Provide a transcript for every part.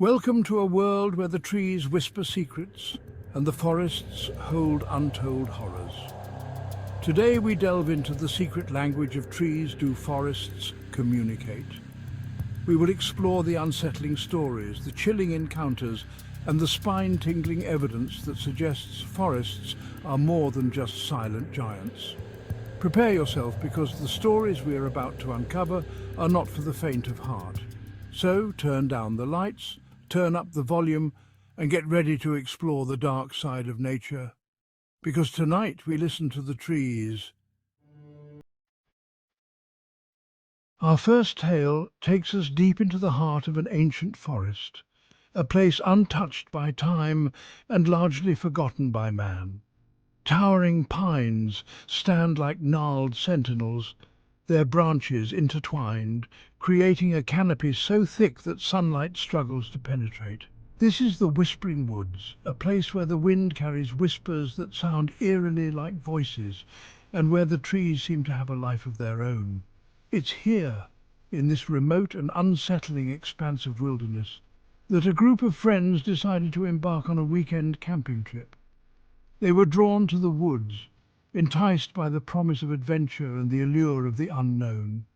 Welcome to a world where the trees whisper secrets and the forests hold untold horrors. Today we delve into the secret language of trees. Do forests communicate? We will explore the unsettling stories, the chilling encounters, and the spine-tingling evidence that suggests forests are more than just silent giants. Prepare yourself because the stories we are about to uncover are not for the faint of heart. So turn down the lights, turn up the volume, and get ready to explore the dark side of nature. Because tonight we listen to the trees. Our first tale takes us deep into the heart of an ancient forest, a place untouched by time and largely forgotten by man. Towering pines stand like gnarled sentinels, their branches intertwined, creating a canopy so thick that sunlight struggles to penetrate. This is the Whispering Woods, a place where the wind carries whispers that sound eerily like voices, and where the trees seem to have a life of their own. It's here, in this remote and unsettling expanse of wilderness, that a group of friends decided to embark on a weekend camping trip. They were drawn to the woods, enticed by the promise of adventure and the allure of the unknown.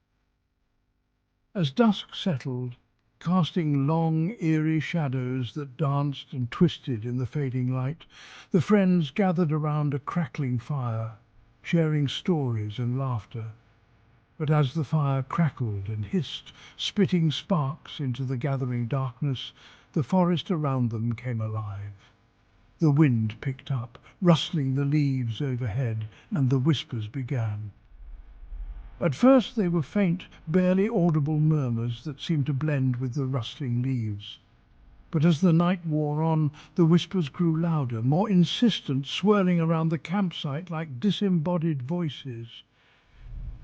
As dusk settled, casting long, eerie shadows that danced and twisted in the fading light, the friends gathered around a crackling fire, sharing stories and laughter. But as the fire crackled and hissed, spitting sparks into the gathering darkness, the forest around them came alive. The wind picked up, rustling the leaves overhead, and the whispers began. At first they were faint, barely audible murmurs that seemed to blend with the rustling leaves. But as the night wore on, the whispers grew louder, more insistent, swirling around the campsite like disembodied voices.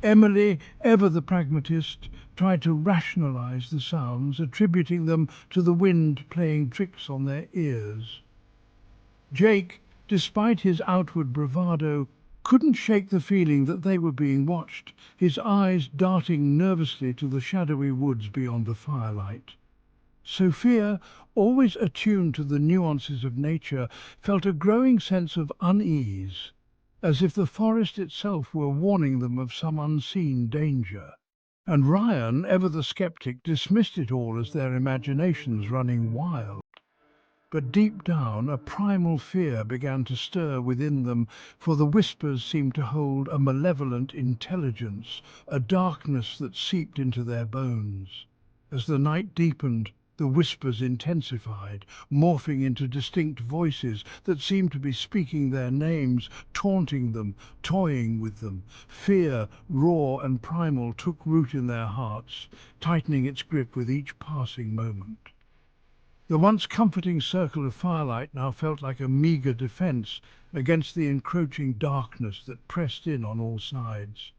Emily, ever the pragmatist, tried to rationalize the sounds, attributing them to the wind playing tricks on their ears. Jake, despite his outward bravado, couldn't shake the feeling that they were being watched, his eyes darting nervously to the shadowy woods beyond the firelight. Sophia, always attuned to the nuances of nature, felt a growing sense of unease, as if the forest itself were warning them of some unseen danger. And Ryan, ever the skeptic, dismissed it all as their imaginations running wild. But deep down, a primal fear began to stir within them, for the whispers seemed to hold a malevolent intelligence, a darkness that seeped into their bones. As the night deepened, the whispers intensified, morphing into distinct voices that seemed to be speaking their names, taunting them, toying with them. Fear, raw and primal, took root in their hearts, tightening its grip with each passing moment. The once comforting circle of firelight now felt like a meagre defence against the encroaching darkness that pressed in on all sides.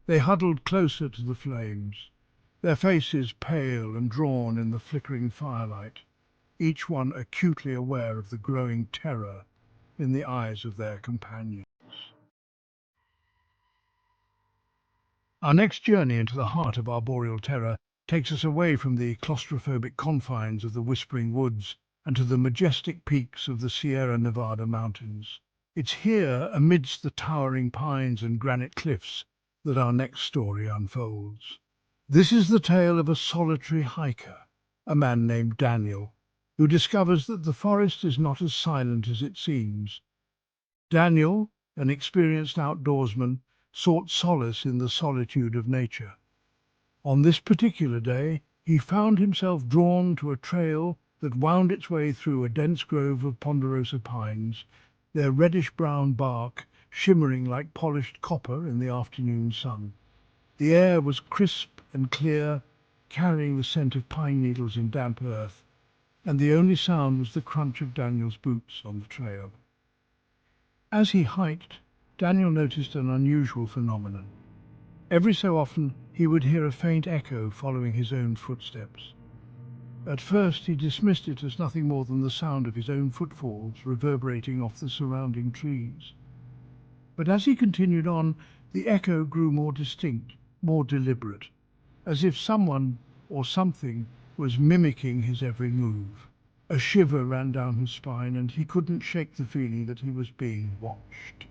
They huddled closer to the flames, their faces pale and drawn in the flickering firelight, each one acutely aware of the growing terror in the eyes of their companions. Our next journey into the heart of arboreal terror takes us away from the claustrophobic confines of the Whispering Woods and to the majestic peaks of the Sierra Nevada mountains. It's here, amidst the towering pines and granite cliffs, that our next story unfolds. This is the tale of a solitary hiker, a man named Daniel, who discovers that the forest is not as silent as it seems. Daniel, an experienced outdoorsman, sought solace in the solitude of nature. On this particular day, he found himself drawn to a trail that wound its way through a dense grove of ponderosa pines, their reddish-brown bark shimmering like polished copper in the afternoon sun. The air was crisp and clear, carrying the scent of pine needles in damp earth, and the only sound was the crunch of Daniel's boots on the trail. As he hiked, Daniel noticed an unusual phenomenon. Every so often he would hear a faint echo following his own footsteps. At first he dismissed it as nothing more than the sound of his own footfalls reverberating off the surrounding trees. But as he continued on, the echo grew more distinct, more deliberate, as if someone or something was mimicking his every move. A shiver ran down his spine, and he couldn't shake the feeling that he was being watched.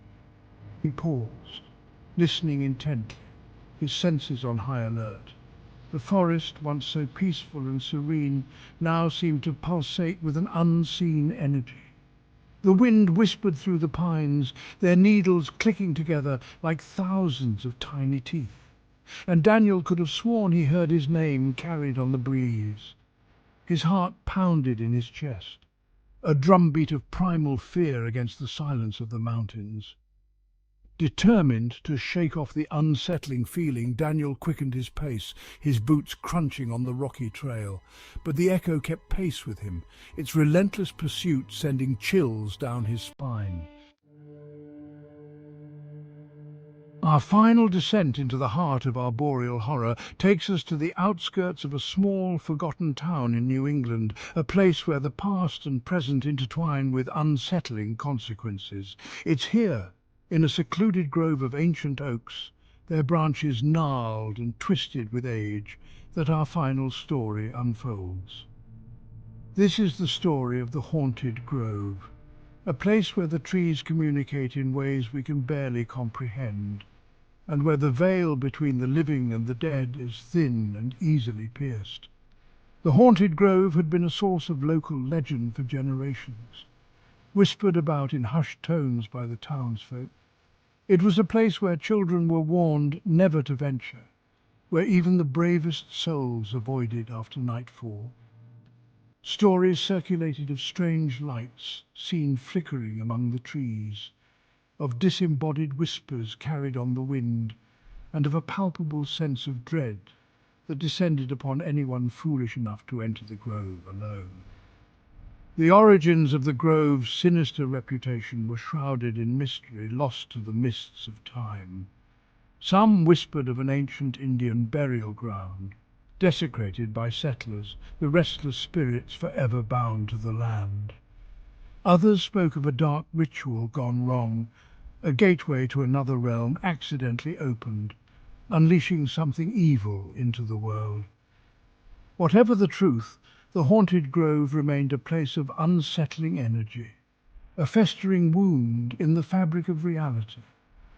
He paused, listening intently, his senses on high alert. The forest, once so peaceful and serene, now seemed to pulsate with an unseen energy. The wind whispered through the pines, their needles clicking together like thousands of tiny teeth. And Daniel could have sworn he heard his name carried on the breeze. His heart pounded in his chest, a drumbeat of primal fear against the silence of the mountains. Determined to shake off the unsettling feeling, Daniel quickened his pace, his boots crunching on the rocky trail. But the echo kept pace with him, its relentless pursuit sending chills down his spine. Our final descent into the heart of arboreal horror takes us to the outskirts of a small, forgotten town in New England, a place where the past and present intertwine with unsettling consequences. It's here, in a secluded grove of ancient oaks, their branches gnarled and twisted with age, that our final story unfolds. This is the story of the haunted grove, a place where the trees communicate in ways we can barely comprehend, and where the veil between the living and the dead is thin and easily pierced. The haunted grove had been a source of local legend for generations, whispered about in hushed tones by the townsfolk. It was a place where children were warned never to venture, where even the bravest souls avoided after nightfall. Stories circulated of strange lights seen flickering among the trees, of disembodied whispers carried on the wind, and of a palpable sense of dread that descended upon anyone foolish enough to enter the grove alone. The origins of the grove's sinister reputation were shrouded in mystery, lost to the mists of time. Some whispered of an ancient Indian burial ground, desecrated by settlers, the restless spirits forever bound to the land. Others spoke of a dark ritual gone wrong, a gateway to another realm accidentally opened, unleashing something evil into the world. Whatever the truth, the haunted grove remained a place of unsettling energy, a festering wound in the fabric of reality.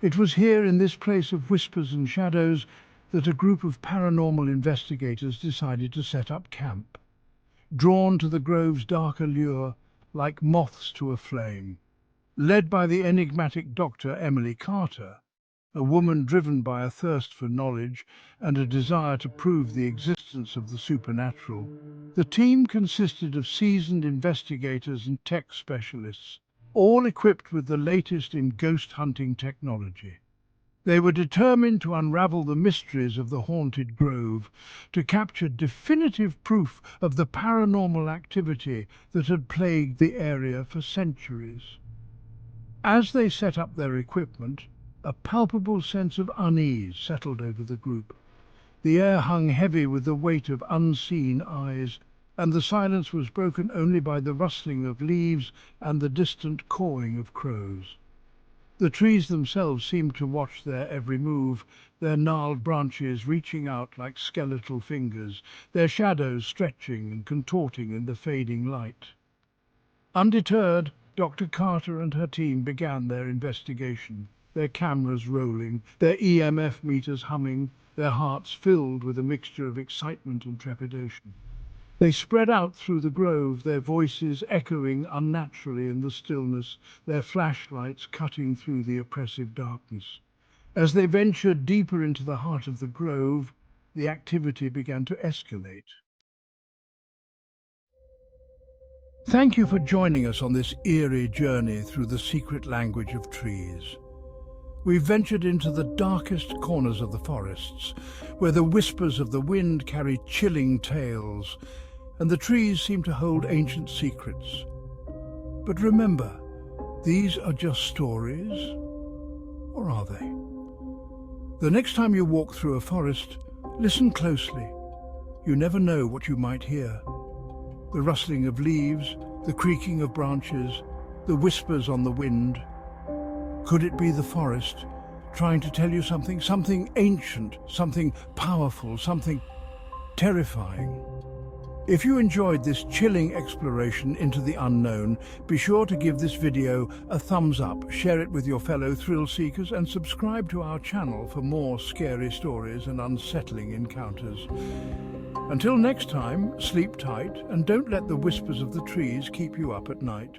It was here, in this place of whispers and shadows, that a group of paranormal investigators decided to set up camp, drawn to the grove's dark allure like moths to a flame. Led by the enigmatic Dr. Emily Carter, a woman driven by a thirst for knowledge and a desire to prove the existence of the supernatural, the team consisted of seasoned investigators and tech specialists, all equipped with the latest in ghost hunting technology. They were determined to unravel the mysteries of the haunted grove, to capture definitive proof of the paranormal activity that had plagued the area for centuries. As they set up their equipment, a palpable sense of unease settled over the group. The air hung heavy with the weight of unseen eyes, and the silence was broken only by the rustling of leaves and the distant cawing of crows. The trees themselves seemed to watch their every move, their gnarled branches reaching out like skeletal fingers, their shadows stretching and contorting in the fading light. Undeterred, Dr. Carter and her team began their investigation, their cameras rolling, their EMF meters humming, their hearts filled with a mixture of excitement and trepidation. They spread out through the grove, their voices echoing unnaturally in the stillness, their flashlights cutting through the oppressive darkness. As they ventured deeper into the heart of the grove, the activity began to escalate. Thank you for joining us on this eerie journey through the secret language of trees. We've ventured into the darkest corners of the forests, where the whispers of the wind carry chilling tales, and the trees seem to hold ancient secrets. But remember, these are just stories, or are they? The next time you walk through a forest, listen closely. You never know what you might hear. The rustling of leaves, the creaking of branches, the whispers on the wind. Could it be the forest trying to tell you something ancient, something powerful, something terrifying? If you enjoyed this chilling exploration into the unknown, be sure to give this video a thumbs up, share it with your fellow thrill seekers, and subscribe to our channel for more scary stories and unsettling encounters. Until next time, sleep tight and don't let the whispers of the trees keep you up at night.